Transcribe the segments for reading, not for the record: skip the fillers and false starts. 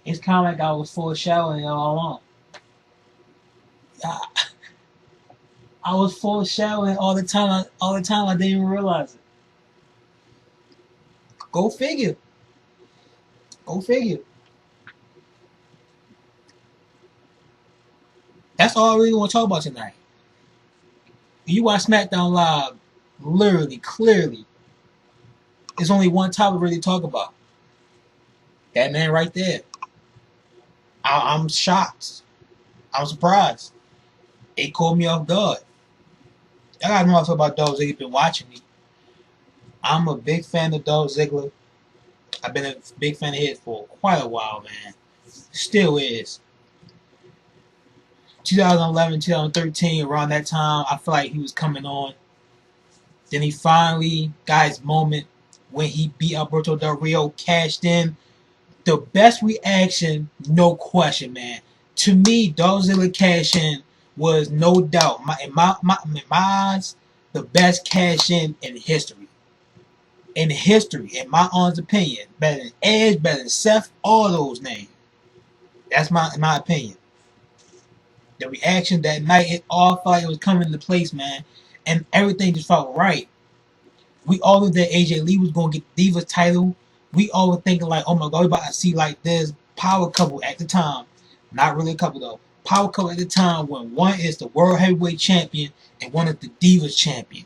It's kind of like I was foreshadowing it all along. I, I was foreshadowing all the time. All the time, I didn't even realize it. Go figure. Go figure. That's all I really want to talk about tonight. You watch SmackDown Live, literally, clearly, there's only one topic to really talk about. That man right there. I'm shocked. I'm surprised. It caught me off guard. I gotta know about Dolph Ziggler. Been watching me. I'm a big fan of Dolph Ziggler. I've been a big fan of his for quite a while, man. Still is. 2011, 2013, around that time, I feel like he was coming on. Then he finally got his moment when he beat Alberto Del Rio, cashed in. The best reaction, no question, man. To me, Dolph Ziggler cash in was no doubt, in my eyes, the best cash in history. In history, in my honest opinion. Better than Edge, better than Seth, all those names. That's in my opinion. The reaction that night, it all felt like it was coming into place, man. And everything just felt right. We all knew that AJ Lee was going to get the Divas title. We all were thinking like, oh my God, we about to see like this power couple at the time. Not really a couple though. Power couple at the time when one is the World Heavyweight Champion and one is the Divas Champion.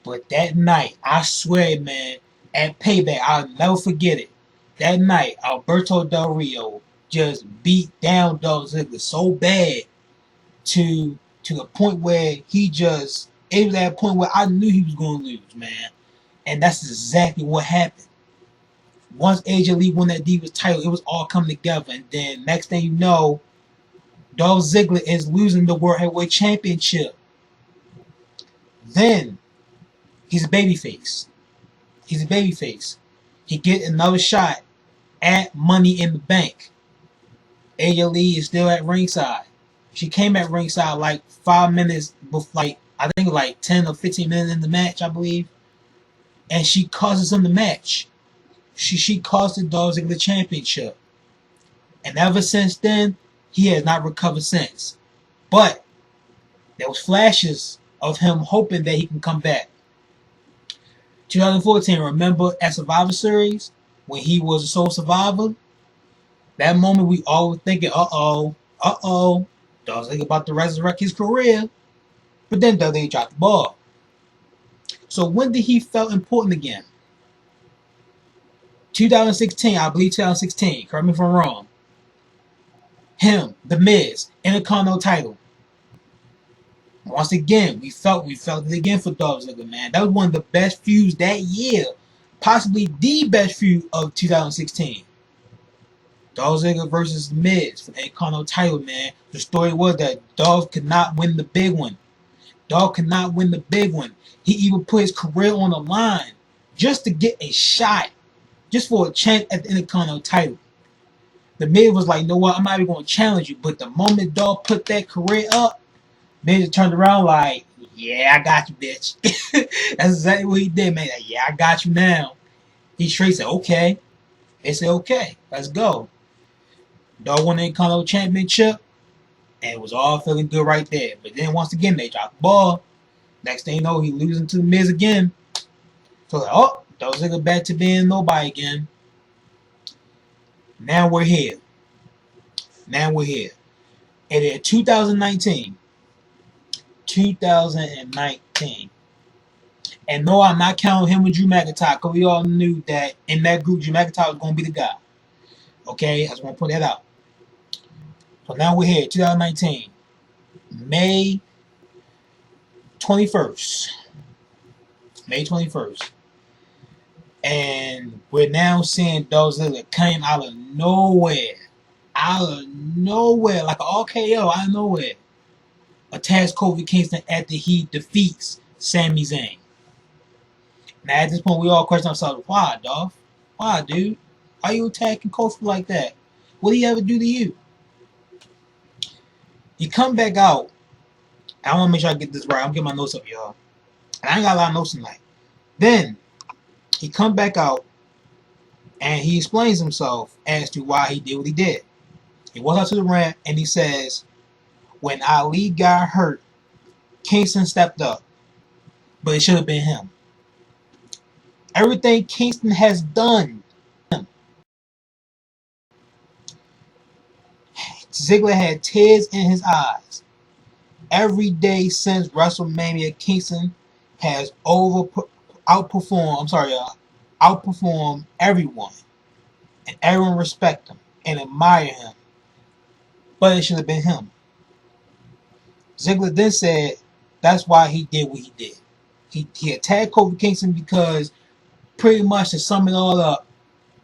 But that night, I swear, man, at Payback, I'll never forget it. That night, Alberto Del Rio just beat down Dolph Ziggler so bad to the point where it was at a point where I knew he was going to lose, man. And that's exactly what happened. Once AJ Lee won that Divas title, it was all coming together. And then next thing you know, Dolph Ziggler is losing the World Heavyweight Championship. Then he's a babyface. He's a babyface. He get another shot at Money in the Bank. AJ Lee is still at ringside. She came at ringside like 5 minutes before, I think like 10 or 15 minutes in the match, I believe. And she causes him the match. She costed Dolph Ziggler the championship. And ever since then, he has not recovered since. But there was flashes of him hoping that he can come back. 2014, remember at Survivor Series when he was a sole survivor? That moment we all were thinking, Dolph Ziggler about to resurrect his career. But then WWE dropped the ball. So when did he feel important again? 2016, I believe 2016. Correct me if I'm wrong. Him, The Miz, Intercontinental title. Once again, we felt it again for Dolph Ziggler, man. That was one of the best feuds that year. Possibly the best feud of 2016. Dolph Ziggler versus The Miz for the Intercontinental title, man. The story was that Dolph could not win the big one. Dolph could not win the big one. He even put his career on the line just to get a shot, just for a chance at the Intercontinental title. The Miz was like, you know what, I'm not even going to challenge you. But the moment Dolph put that career up, Miz turned around like, yeah, I got you, bitch. That's exactly what he did, man. Like, yeah, I got you now. He straight said, okay. They said, okay, let's go. Dolph won the Intercontinental Championship, and it was all feeling good right there. But then once again, they dropped the ball. Next thing you know, he losing to the Miz again. So like, Dolph Ziggler back to being nobody again. Now we're here. And in 2019, and no, I'm not counting him with Drew McIntyre, because we all knew that in that group, Drew McIntyre was going to be the guy. Okay, I just want to put that out. So now we're here, 2019, May 21st. And we're now seeing Dolph Ziggler came out of nowhere, like an RKO out of nowhere, attacks Kofi Kingston after he defeats Sami Zayn. Now at this point, we all question ourselves, why, Dolph? Why, dude? Why are you attacking Kofi like that? What did he ever do to you? You come back out. I want to make sure I get this right. I'm getting my notes up, y'all. And I ain't got a lot of notes tonight. Then he come back out And he explains himself as to why he did what he did. He walks out to the ramp and he says, when Ali got hurt, Kingston stepped up, but it should have been him. Everything Kingston has done, Ziggler had tears in his eyes. Every day since WrestleMania, Kingston has outperformed everyone, and everyone respect him and admire him. But it should have been him. Ziggler then said that's why he did what he did. He attacked Kofi Kingston because pretty much to sum it all up,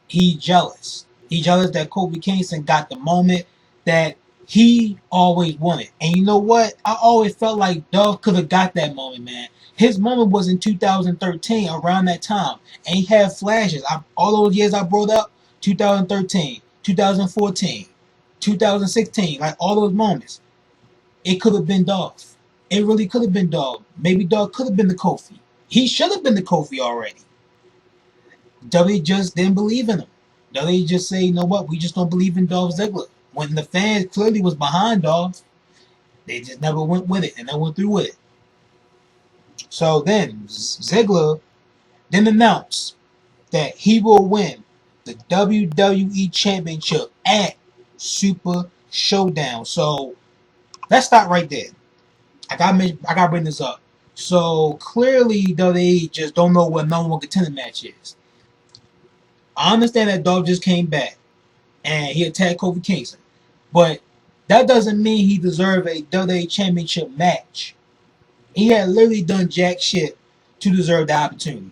he jealous. He jealous that Kofi Kingston got the moment that he always wanted. And you know what? I always felt like Dolph could have got that moment, man. His moment was in 2013, around that time. And he had flashes. All those years I brought up, 2013, 2014, 2016, like all those moments. It could have been Dolph. It really could have been Dolph. Maybe Dolph could have been the Kofi. He should have been the Kofi already. WWE just didn't believe in him. WWE just say, you know what, we just don't believe in Dolph Ziggler. When the fans clearly was behind Dolph, they just never went with it and they went through with it. So then Ziggler then announced that he will win the WWE Championship at Super Showdown. So let's start right there. I gotta bring this up. So clearly WWE just don't know what number one contender match is. I understand that Dolph just came back and he attacked Kofi Kingston, but that doesn't mean he deserved a WWE Championship match. He had literally done jack shit to deserve the opportunity.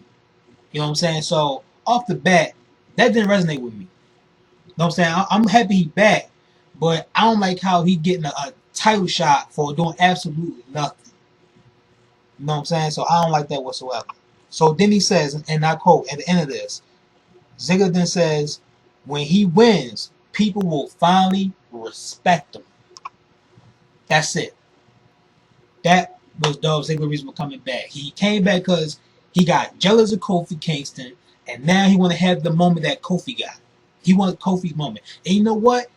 You know what I'm saying? So off the bat, that didn't resonate with me. You know what I'm saying? I'm happy he's back, but I don't like how he getting a title shot for doing absolutely nothing. You know what I'm saying? So I don't like that whatsoever. So then he says, and I quote, at the end of this, Ziggler then says, when he wins, people will finally respect him. That's it. That was Dolph Ziggler's reason for coming back. He came back because he got jealous of Kofi Kingston, and now he want to have the moment that Kofi got. He wants Kofi's moment. And you know what?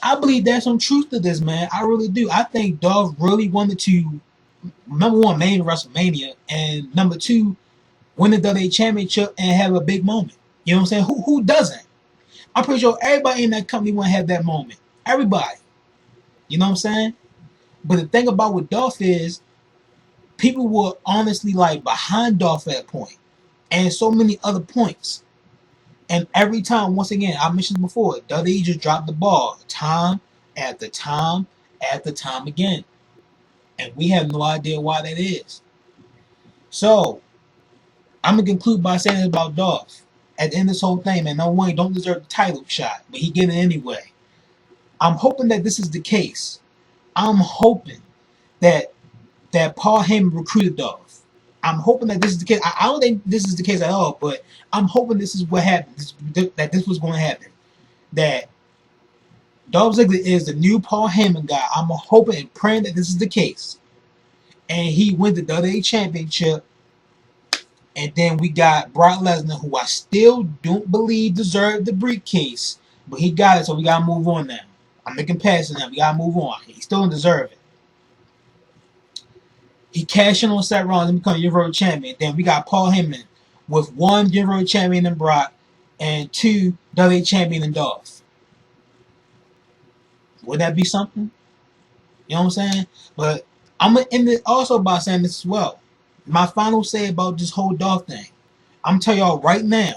I believe there's some truth to this, man. I really do. I think Dolph really wanted to, number one, main WrestleMania, and number two, win the WWE Championship and have a big moment. You know what I'm saying? Who doesn't? I'm pretty sure everybody in that company want to have that moment. Everybody. You know what I'm saying? But the thing about with Dolph is, people were honestly like behind Dolph at that point. And so many other points. And every time, once again, I mentioned before, WWE just dropped the ball time after time after time again. And we have no idea why that is. So, I'm going to conclude by saying this about Dolph. At the end of this whole thing, man, no one don't deserve the title shot, but he get it anyway. I'm hoping that this is the case. I'm hoping that Paul Heyman recruited Dolph. I'm hoping that this is the case. I don't think this is the case at all, but I'm hoping this is what happened. That this was going to happen. That Dolph Ziggler is the new Paul Heyman guy. I'm hoping and praying that this is the case. And he wins the WWE Championship. And then we got Brock Lesnar, who I still don't believe deserved the briefcase. But he got it, so we got to move on now. I'm making passes now. We got to move on. He still don't deserve it. He cashed in on Seth Rollins and become Universal Champion. Then we got Paul Heyman with one Universal Champion in Brock and two WWE Champion in Dolph. Would that be something? You know what I'm saying? But I'm going to end it also by saying this as well. My final say about this whole Dolph thing. I'm going to tell y'all right now.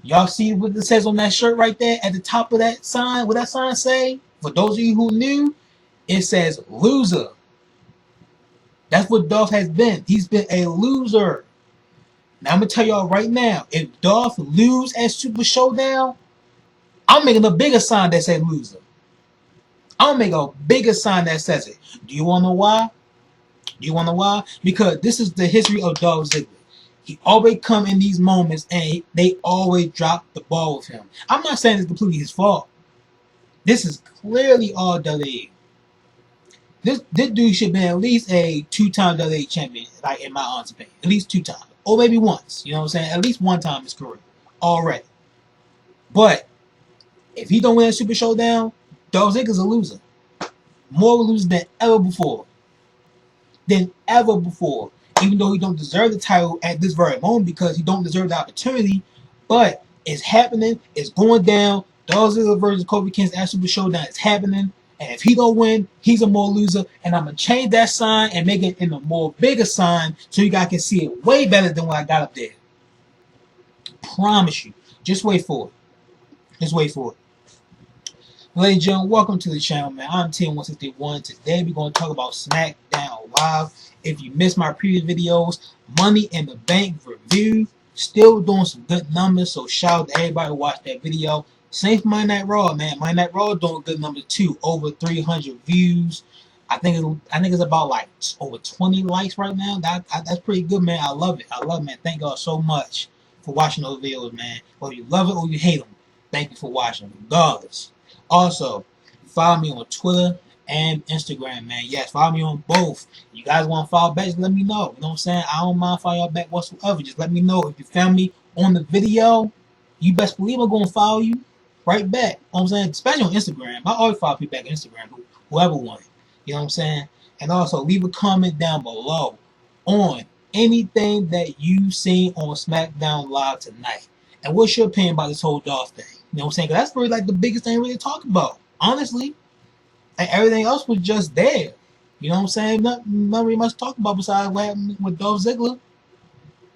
Y'all see what it says on that shirt right there at the top of that sign? What that sign say? For those of you who knew, it says loser. That's what Dolph has been. He's been a loser. Now I'm going to tell y'all right now. If Dolph lose at Super Showdown, I'm making a bigger sign that says loser. I'll make a bigger sign that says it. Do you want to know why? Because this is the history of Dolph Ziggler. He always come in these moments and they always drop the ball with him. I'm not saying it's completely his fault. This is clearly all WWE. This dude should be at least a two-time WWE champion, like in my honest opinion. At least 2 times. Or maybe once. You know what I'm saying? At least one time in his career. Already. But if he don't win that Super Showdown, Dolph Ziggler's a loser. More losers than ever before. Than ever before. Even though he don't deserve the title at this very moment because he don't deserve the opportunity, but it's happening. It's going down. Dolph Ziggler versus Kofi Kingston at Super Showdown is happening. And if he don't win, he's a more loser. And I'm gonna change that sign and make it in a more bigger sign so you guys can see it way better than what I got up there. Promise you. Just wait for it. Just wait for it. Ladies and gentlemen, welcome to the channel, man. I'm Team161. Today we're going to talk about SmackDown Live. If you missed my previous videos, Money in the Bank review, still doing some good numbers, so shout out to everybody who watched that video. Same for Monday Night Raw, man. Monday Night Raw doing good numbers too, over 300 views. I think it's about like over 20 likes right now. That's pretty good, man. I love it. I love it, man. Thank y'all so much for watching those videos, man. Whether you love it or you hate them, thank you for watching, regardless. Also, follow me on Twitter and Instagram, man. Yes, follow me on both. You guys want to follow back, just let me know. You know what I'm saying? I don't mind following y'all back whatsoever. Just let me know. If you found me on the video, you best believe I'm going to follow you right back. You know what I'm saying? Especially on Instagram. I always follow people back on Instagram, whoever wants it. You know what I'm saying? And also, leave a comment down below on anything that you've seen on SmackDown Live tonight. And what's your opinion about this whole Dolph thing? You know what I'm saying? 'Cause that's really like the biggest thing really to talk about, honestly. And everything else was just there. You know what I'm saying? Nothing really much to talk about besides what happened with Dolph Ziggler.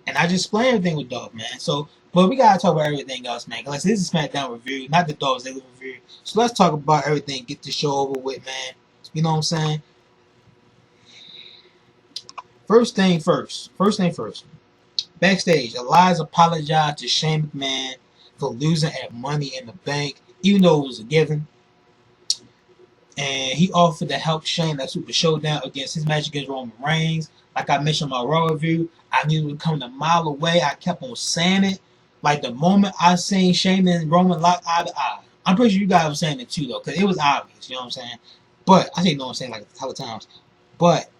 And I just explained everything with Dolph, man. So, but we gotta talk about everything else, man. Cause this is a SmackDown review, not the Dolph Ziggler review. So let's talk about everything. Get the show over with, man. You know what I'm saying? First thing first. Backstage, Elias apologized to Shane McMahon for losing at Money in the Bank, even though it was a given. And he offered to help Shane at Super Showdown against his match against Roman Reigns. Like I mentioned in my Raw review, I knew it was coming a mile away. I kept on saying it. Like the moment I seen Shane and Roman lock eye to eye. I'm pretty sure you guys were saying it too, though, because it was obvious. You know what I'm saying? But I think you know what I'm saying like a couple times. But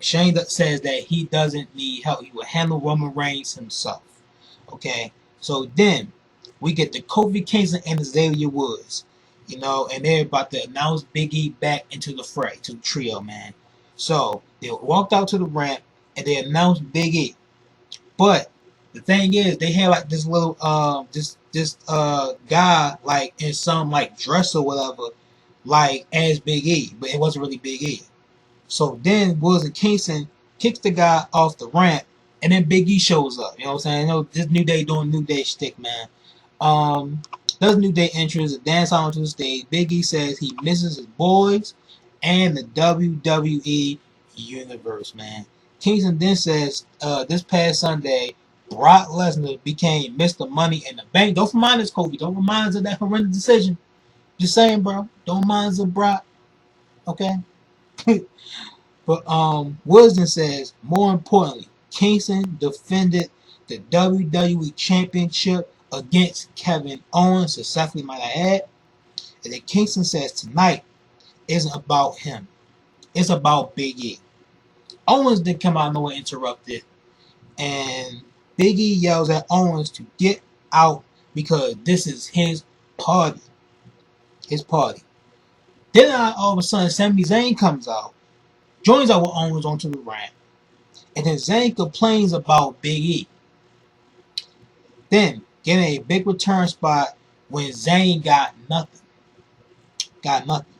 Shane says that he doesn't need help. He will handle Roman Reigns himself. Okay? So then, we get the Kofi Kingston and Xavier Woods. You know, and they're about to announce Big E back into the fray, to the trio, man. So, they walked out to the ramp, and they announced Big E. But, the thing is, they had like this little, guy, like, in some, like, dress or whatever, like, as Big E. But it wasn't really Big E. So then Woods and Kingston kicks the guy off the ramp, and then Big E shows up. You know what I'm saying? You know, this New Day doing New Day shtick, man. Does New Day entrance, a dance out onto the stage. Big E says he misses his boys and the WWE Universe, man. Kingston then says, this past Sunday, Brock Lesnar became Mr. Money in the Bank. Don't remind us, Kofi. Don't remind us of that horrendous decision. Just saying, bro. Don't remind us of Brock. Okay? But Wisdom says, more importantly, Kingston defended the WWE Championship against Kevin Owens, successfully might I add. And then Kingston says tonight isn't about him. It's about Big E. Owens didn't come out of nowhere interrupted. And Big E yells at Owens to get out because this is his party. His party. Then all of a sudden Sami Zayn comes out. Joins up with Owens onto the ramp. And then Zayn complains about Big E. Then, getting a big return spot when Zayn got nothing. Got nothing.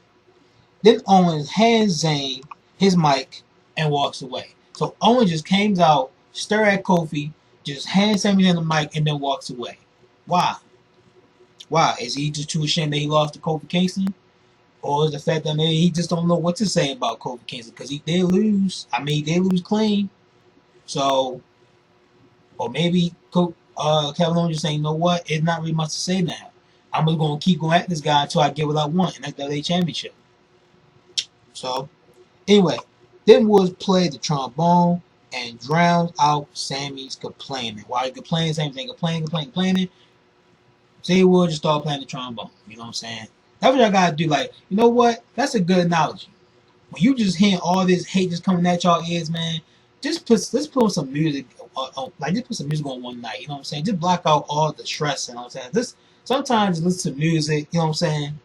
Then Owens hands Zayn his mic and walks away. So Owens just comes out, stare at Kofi, just hands Sami Zayn the mic and then walks away. Why? Why? Is he just too ashamed that he lost to Kofi Kingston? Or is the fact that maybe he just don't know what to say about Kofi Kingston? Because he did lose. I mean, he did lose clean. So, or maybe Kevin Owens just saying, you know what? It's not really much to say now. I'm just going to keep going at this guy until I get what I want. And that's the WWE Championship. So, anyway. Then Woods played the trombone and drowns out Sammy's complaining. While he complaining, Sammy's complaining. Say Woods just started playing the trombone. You know what I'm saying? That's what y'all gotta do. Like, you know what? That's a good analogy. When you just hearing all this hate just coming at y'all ears, man, let's put some music. Like, just put some music on one night. You know what I'm saying? Just block out all the stress. You know what I'm saying? Sometimes just listen to music, you know what I'm saying?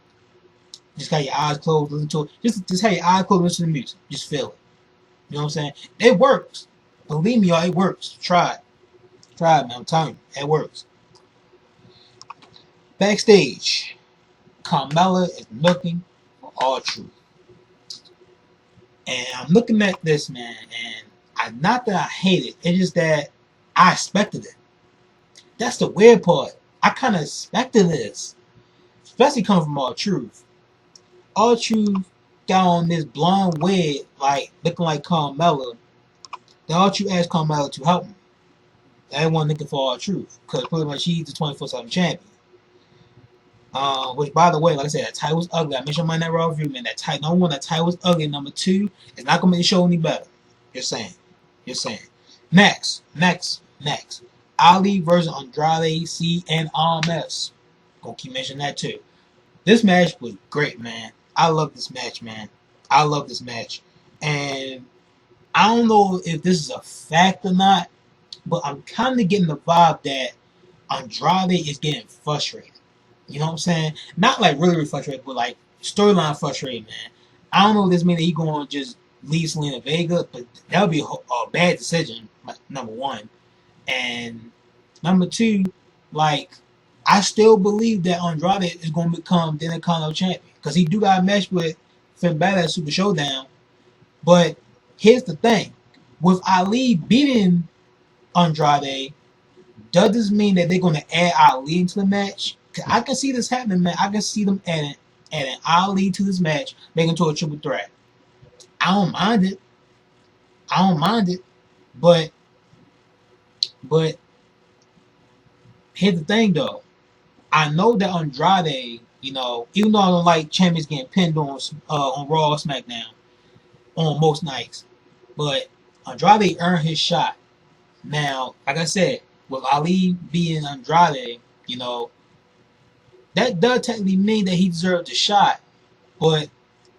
Just got your eyes closed, listen to it. Just have your eyes closed, listen to music. Just feel it. You know what I'm saying? It works. Believe me, y'all, it works. Try it. Try it, man. I'm telling you, it works. Backstage, Carmella is looking for R-Truth. And I'm looking at this, man, and not that I hate it, it's just that I expected it. That's the weird part. I kind of expected this, especially coming from R-Truth. R-Truth got on this blonde wig, like looking like Carmella. Then R-Truth asked Carmella to help him. Everyone looking for R-Truth, because pretty much he's the 24/7 champion. Which, by the way, like I said, that title was ugly. I mentioned my that Raw review, man. That title, number one, that title was ugly. Number two, it's not gonna make the show any better. Just saying. Just saying. Next. Ali versus Andrade CNRS. Gonna keep mentioning that too. This match was great, man. I love this match, man. I love this match. And I don't know if this is a fact or not, but I'm kind of getting the vibe that Andrade is getting frustrated. You know what I'm saying? Not like really frustrated, but like storyline frustrated, man. I don't know if this means that he's going to just leave Selena Vega, but that would be a bad decision, number one. And number two, like, I still believe that Andrade is going to become the Intercontinental Champion. Because he do got a match with Finn Balor at Super Showdown. But here's the thing. With Ali beating Andrade, does this mean that they're going to add Ali into the match? Cause I can see this happening, man. I can see them adding Ali to this match, making it to a triple threat. I don't mind it. But here's the thing, though. I know that Andrade, you know, even though I don't like champions getting pinned on Raw or SmackDown on most nights, but Andrade earned his shot. Now, like I said, with Ali being Andrade, you know, that does technically mean that he deserved a shot. But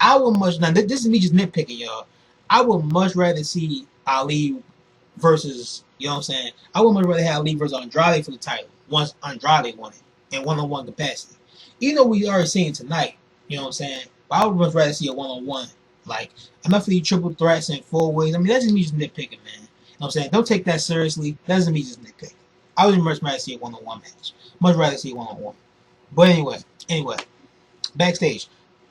I would now this is me just nitpicking, y'all. I would much rather see Ali versus, you know what I'm saying? I would much rather have Ali versus Andrade for the title once Andrade won it in one-on-one capacity. Even though we already seen tonight, you know what I'm saying? But I would much rather see a one-on-one. Like, enough of these triple threats and four ways. I mean, that's just me just nitpicking, man. You know what I'm saying? Don't take that seriously. That doesn't mean just nitpicking. I would much rather see a one-on-one match. Much rather see a one-on-one. But anyway, backstage,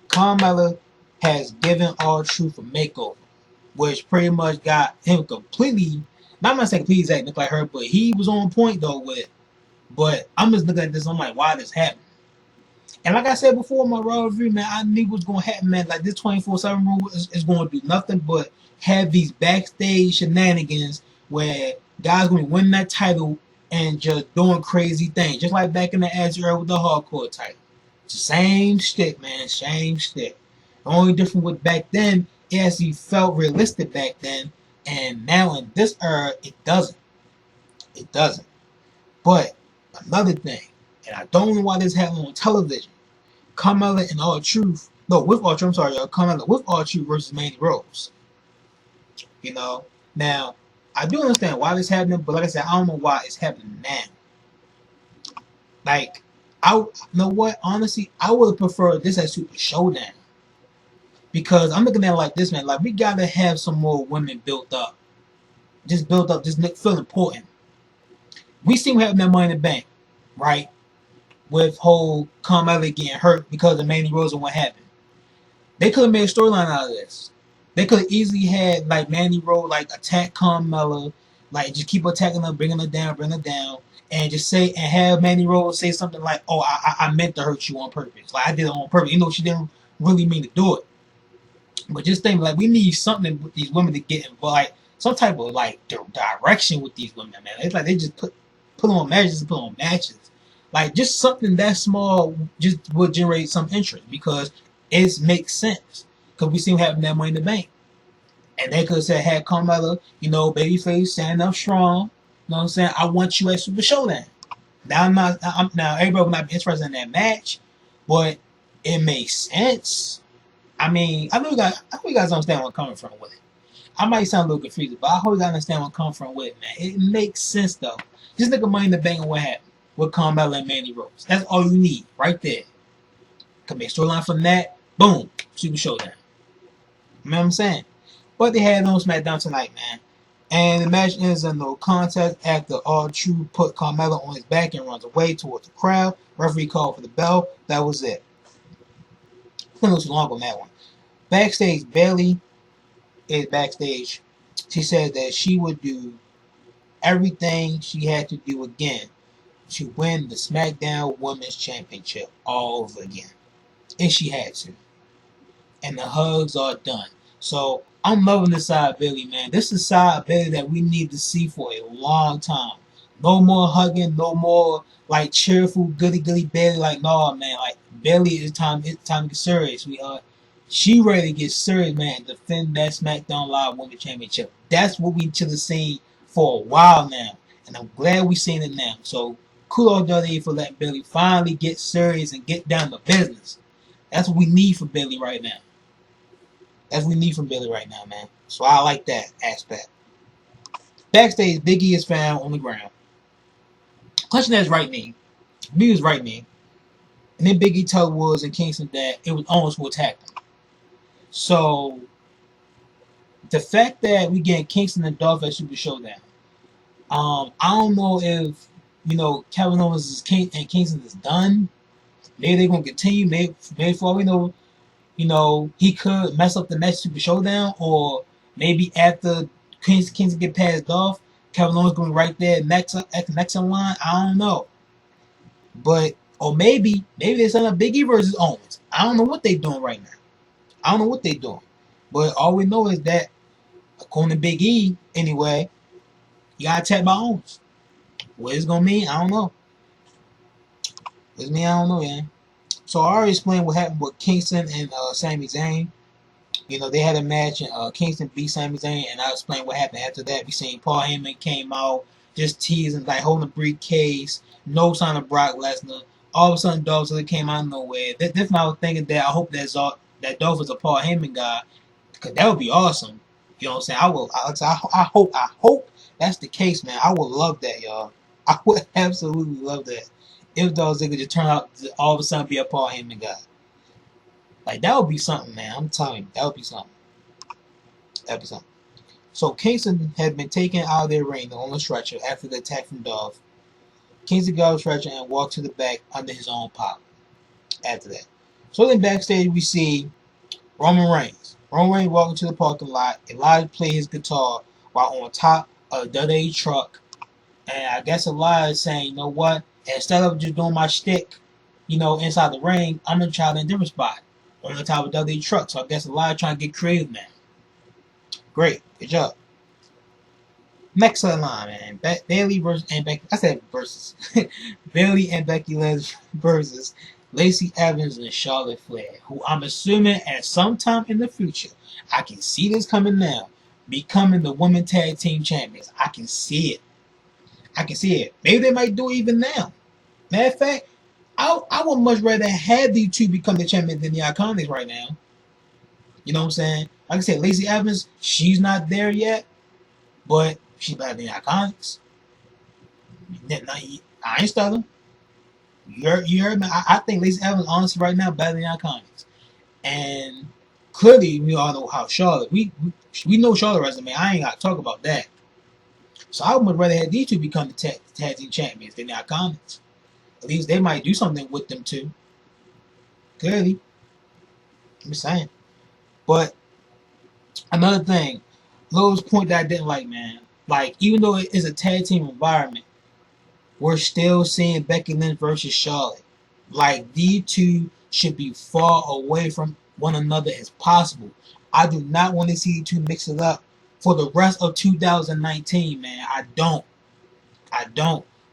Carmella has given R-Truth a makeover, which pretty much got him completely, not gonna say completely exactly look like her, but he was on point though with it. But I'm just looking at this, I'm like, why this happened? And like I said before in my Raw review, man, I knew what's going to happen, man. Like, this 24/7 rule is going to do nothing but have these backstage shenanigans where guys going to be winning that title and just doing crazy things. Just like back in the Attitude Era with the Hardcore title. It's the same shit, man. Same shit. The only difference with back then, it actually felt realistic back then. And now in this era, it doesn't. It doesn't. But another thing, and I don't know why this happened on television. Carmella and R-Truth. No, with R-Truth, I'm sorry, y'all. Carmella with R-Truth versus Mandy Rose. You know? Now, I do understand why this happening, but like I said, I don't know why it's happening now. Like, you know what? Honestly, I would have preferred this as Super Showdown. Because I'm looking at it like this, man. Like, we gotta have some more women built up. Just build up, just feel important. We seen what happened at Money in the Bank, right? With whole Carmella getting hurt because of Mandy Rose and what happened. They could have made a storyline out of this. They could have easily had like Mandy Rose like attack Carmella, like just keep attacking her, bring her down, and just say and have Mandy Rose say something like, "Oh, I meant to hurt you on purpose. Like I did it on purpose." You know, she didn't really mean to do it. But just think like we need something with these women to get involved, like some type of like direction with these women, man. It's like they just put on matches. Like, just something that small just would generate some interest because it makes sense. Because we seen what happened at Money in the Bank. And they could have said, had Carmella, you know, babyface, stand up strong. You know what I'm saying? I want you at Super Showdown. Now, now everybody will not be interested in that match, but it makes sense. I mean, I hope you guys understand where I'm coming from with it. I might sound a little confused, but I hope you guys understand where I'm coming from with it, man. It makes sense, though. Just look at Money in the Bank and what happened. with Carmella and Mandy Rose. That's all you need right there. Can make storyline from that. Boom. Super Showdown. You know what I'm saying? But they had no SmackDown tonight, man. And the match ends in no contest after R-Truth put Carmella on his back and runs away towards the crowd. Referee called for the bell. That was it. It's going to too long on that one. Backstage, Bayley is backstage. She said that she would do everything she had to do again to win the SmackDown Women's Championship all over again. And she had to. And the hugs are done. So I'm loving this side of Bayley, man. This is a side of Bayley that we need to see for a long time. No more hugging, no more like cheerful goody Bayley. Like, no, man. Like Bayley, it's time to get serious, sweetheart. She ready to get serious, man, and defend that SmackDown Live Women's Championship. That's what we should have seen for a while now. And I'm glad we seen it now. So kudos to WWE for letting Bayley finally get serious and get down to business. That's what we need for Bayley right now. That's what we need from Bayley right now, man. So I like that aspect. Backstage, Big E is found on the ground, clutching at his right knee. Big E's right knee. And then Big E told Woods and Kingston that it was almost to attack them. So the fact that we get Kingston and Dolph at Super Showdown, I don't know if Kevin Owens and Kingston is done. Maybe they're gonna continue. Maybe for all we know, he could mess up the next Super Showdown, or maybe after Kingston get past Dolph, Kevin Owens going right there next in line. I don't know, or maybe they're setting up Big E versus Owens. I don't know what they're doing right now. I don't know what they're doing, but all we know is that according to Big E, anyway, you got attacked by Owens. What it's gonna mean, I don't know. What I don't know, man. So I already explained what happened with Kingston and Sami Zayn. They had a match and Kingston beat Sami Zayn, and I explained what happened after that. We seen Paul Heyman came out, just teasing, like holding a briefcase, no sign of Brock Lesnar. All of a sudden, Dolph Ziggler came out of nowhere. That's when I was thinking that I hope that Dolph is a Paul Heyman guy, because that would be awesome. You know what I'm saying? I hope that's the case, man. I would love that, y'all. I would absolutely love that. If Dolph Ziggler just turn out to all of a sudden be a Paul Heyman guy. Like, that would be something, man. I'm telling you, that would be something. That would be something. So, Kingston had been taken out of their ring on a stretcher after the attack from Dolph. Kingston got on the stretcher and walked to the back under his own pop after that. So, then backstage, we see Roman Reigns. Roman Reigns walking to the parking lot. Elijah played his guitar while on top of a WWE truck. And I guess Elijah is saying, you know what? Instead of just doing my shtick, inside the ring, I'm going to try it in a different spot. On the top of WWE truck. So I guess Elijah trying to get creative now. Great. Good job. Next line, man. Bayley versus and Becky. I said versus. Bayley and Becky Lynch versus Lacey Evans and Charlotte Flair, who I'm assuming at some time in the future, I can see this coming now, becoming the women tag team champions. I can see it. Maybe they might do it even now. Matter of fact, I would much rather have these two become the champions than the Iconics right now. You know what I'm saying? Like I said, Lacey Evans, she's not there yet, but she's better than the Iconics. I ain't stuttering. You heard me? I think Lacey Evans, honestly, right now, better than the Iconics. And clearly, we all know how Charlotte. We know Charlotte resume. I ain't got to talk about that. So I would much rather have these two become the tag team champions than the Iconics. At least they might do something with them too. Clearly. I'm just saying. But another thing, Lowe's point that I didn't like, man. Like, even though it is a tag team environment, we're still seeing Becky Lynch versus Charlotte. Like, these two should be far away from one another as possible. I do not want to see you two mix it up for the rest of 2019, man. I don't.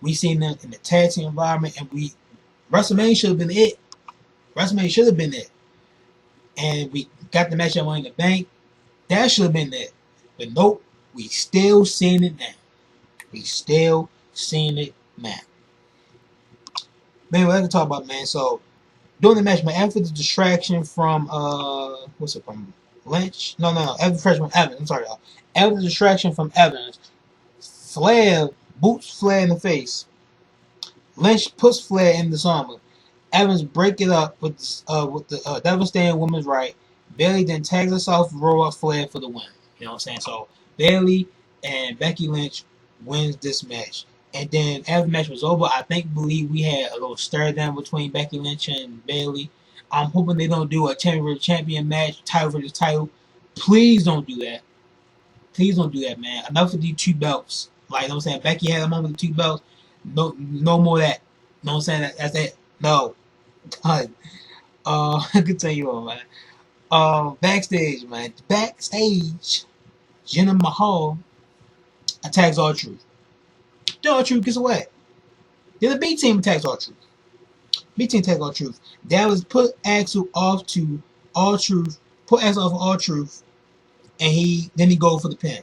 We seen them in the tag team environment, and WrestleMania should have been it. And we got the match at Money in the Bank. That should have been it. But nope, we still seeing it now. Man, what I can talk about, man. So, during the match, man, after the distraction from, from Lynch? No. After the distraction from Evans. I'm sorry, y'all. After the distraction from Evans, Flair boots Flair in the face. Lynch puts Flair in the armor. Evans break it up with the devastating women's right. Bayley then tags herself, roll up Flair for the win. You know what I'm saying? So Bayley and Becky Lynch wins this match. And then after the match was over, believe we had a little stare down between Becky Lynch and Bayley. I'm hoping they don't do a champion match, title versus title. Please don't do that. Please don't do that, man. Enough of these two belts. Like, you know what I'm saying? Becky had a moment with two belts. No more of that. You know what I'm saying? That's it. No. Done. I can tell you all, man. Backstage, man. Backstage, Jinder Mahal attacks R-Truth. Then R-Truth gets away. Then the B team attacks R-Truth. B team attacks R-Truth. That was put Axel off to R-Truth. Put Axel off of R-Truth, and he go for the pin.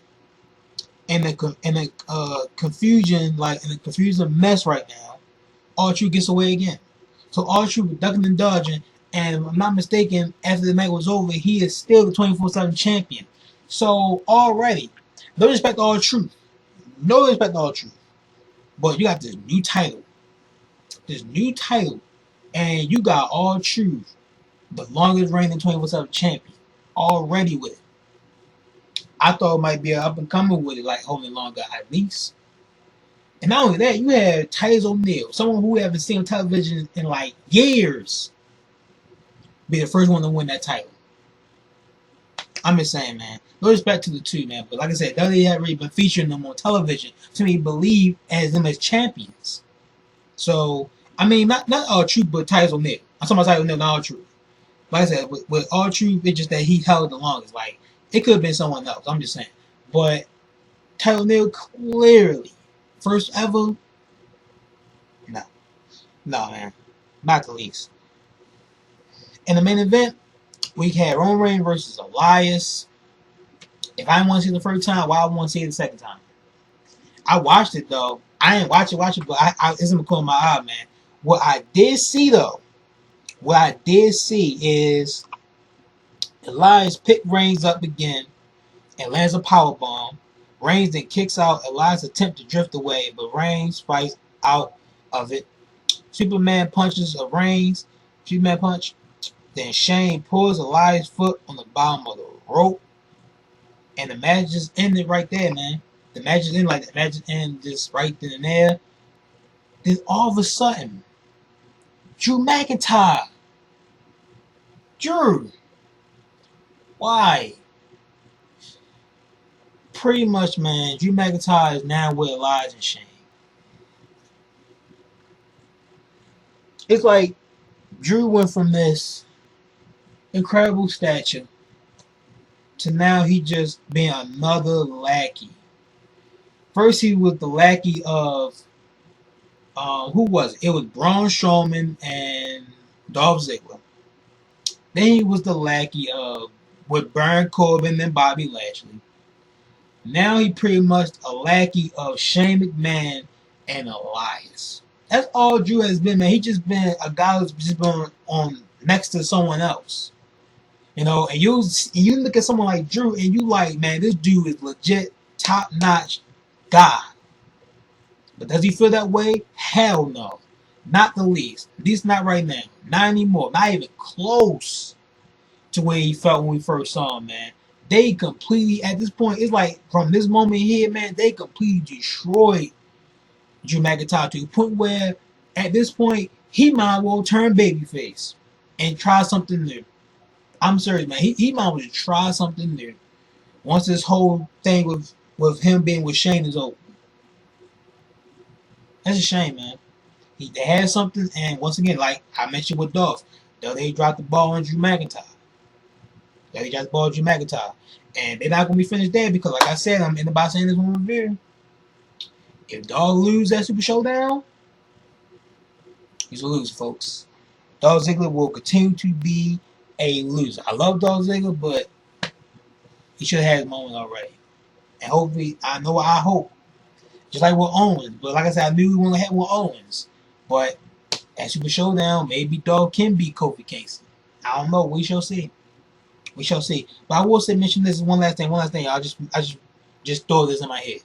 And the confusion, like in a confusing mess right now, R-Truth gets away again. So R-Truth was ducking and dodging, and if I'm not mistaken, after the match was over, he is still the 24/7 champion. So already, no respect to R-Truth. No respect to R-Truth. But you got this new title. And you got R-Truth, the longest reigning 24/7 champion, already with it. I thought it might be an up and coming with it, like holding longer at least. And not only that, you had Titus O'Neil, someone who we haven't seen on television in like years, be the first one to win that title. I'm just saying, man. No respect to the two, man. But like I said, WWE haven't really been featuring them on television to me believe as them as champions. So, I mean, not R-Truth, but Titus O'Neil. I'm talking about Titus O'Neil, not R-Truth. Like I said, with R-Truth, it's just that he held the longest. Like, it could have been someone else. I'm just saying. But Titus O'Neil clearly, first ever, no, man. Not the least. In the main event, we had Roman Reigns versus Elias. If I didn't want to see it the first time, why I want to see it the second time? I watched it though. I didn't watch it, but it's in the corner of my eye, man. What I did see is Elias pick Reigns up again and lands a powerbomb. Reigns then kicks out. Elias attempt to drift away, but Reigns fights out of it. Superman punches a Reigns. Superman punch. Then Shane pulls Elias' foot on the bottom of the rope. And the match just ended right there, man. The match is in like that. The match just ended just right then and there. Then all of a sudden, Drew McIntyre. Drew. Why? Pretty much, man, Drew McIntyre is now with Elias and Shane. It's like Drew went from this incredible stature to now he just being another lackey. First he was the lackey of who was it? It was Braun Strowman and Dolph Ziggler. Then he was the lackey of with Baron Corbin and Bobby Lashley. Now he pretty much a lackey of Shane McMahon and Elias. That's all Drew has been, man. He just been a guy who's just been on next to someone else. You know, and you look at someone like Drew and you like, man, this dude is legit top-notch guy. But does he feel that way? Hell no. Not the least. At least not right now. Not anymore. Not even close to where he felt when we first saw him, man. They completely, at this point, it's like from this moment here, man, they completely destroyed Drew McIntyre to the point where, at this point, he might well turn babyface and try something new. I'm serious, man. He might well try something new once this whole thing with him being with Shane is over. That's a shame, man. They had something, and once again, like I mentioned with Dolph, they dropped the ball on Drew McIntyre. They dropped the ball on Drew McIntyre. And they're not going to be finished there because, like I said, I'm in about saying this one review. If Dolph loses that Super Showdown, he's a loser, folks. Dolph Ziggler will continue to be a loser. I love Dolph Ziggler, but he should have had his moment already. And hopefully, I hope, just like with Owens. But like I said, I knew we wanted to have with Owens. But at Super Showdown, maybe Dolph can beat Kofi Kingston. I don't know. We shall see. We shall see. But I will say, mention this one last thing. I just throw this in my head.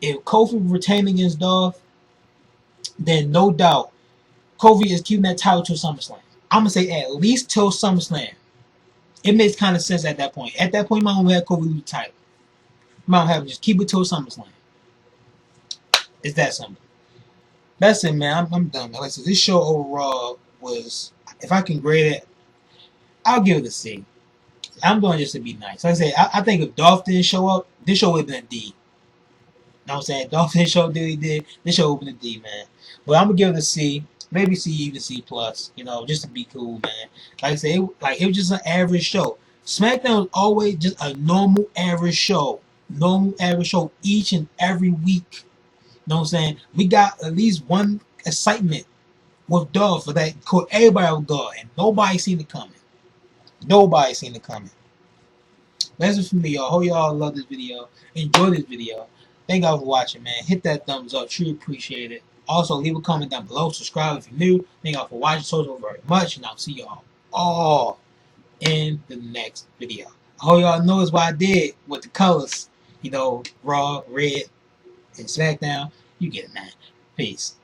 If Kofi retained against Dolph, then no doubt Kofi is keeping that title till SummerSlam. I'm gonna say at least till SummerSlam. It makes kind of sense at that point. At that point, you might want to have Kofi lose the title. You might want to have him just keep it till SummerSlam. It's that simple. That's it, man. I'm done. Like I said, this show overall was, if I can grade it, I'll give it a C. I'm doing just to be nice. Like I said, I think if Dolph didn't show up, this show would have been a D. You know what I'm saying? Dolph didn't show up, he did. This show would have been a D, man. But I'm gonna give it a C. Maybe C, even C plus. You know, just to be cool, man. Like I said, it was just an average show. SmackDown was always just a normal average show. Normal average show each and every week. You know what I'm saying? We got at least one excitement with Dolph that caught everybody off guard, and nobody seen it coming. Nobody seen it coming. That's it for me, y'all. Hope y'all love this video. Enjoy this video. Thank y'all for watching, man. Hit that thumbs up. Truly appreciate it. Also, leave a comment down below. Subscribe if you're new. Thank y'all for watching so very much. And I'll see y'all all in the next video. I hope y'all noticed what I did with the colors. You know, Raw, Red, and SmackDown. You get it, man. Peace.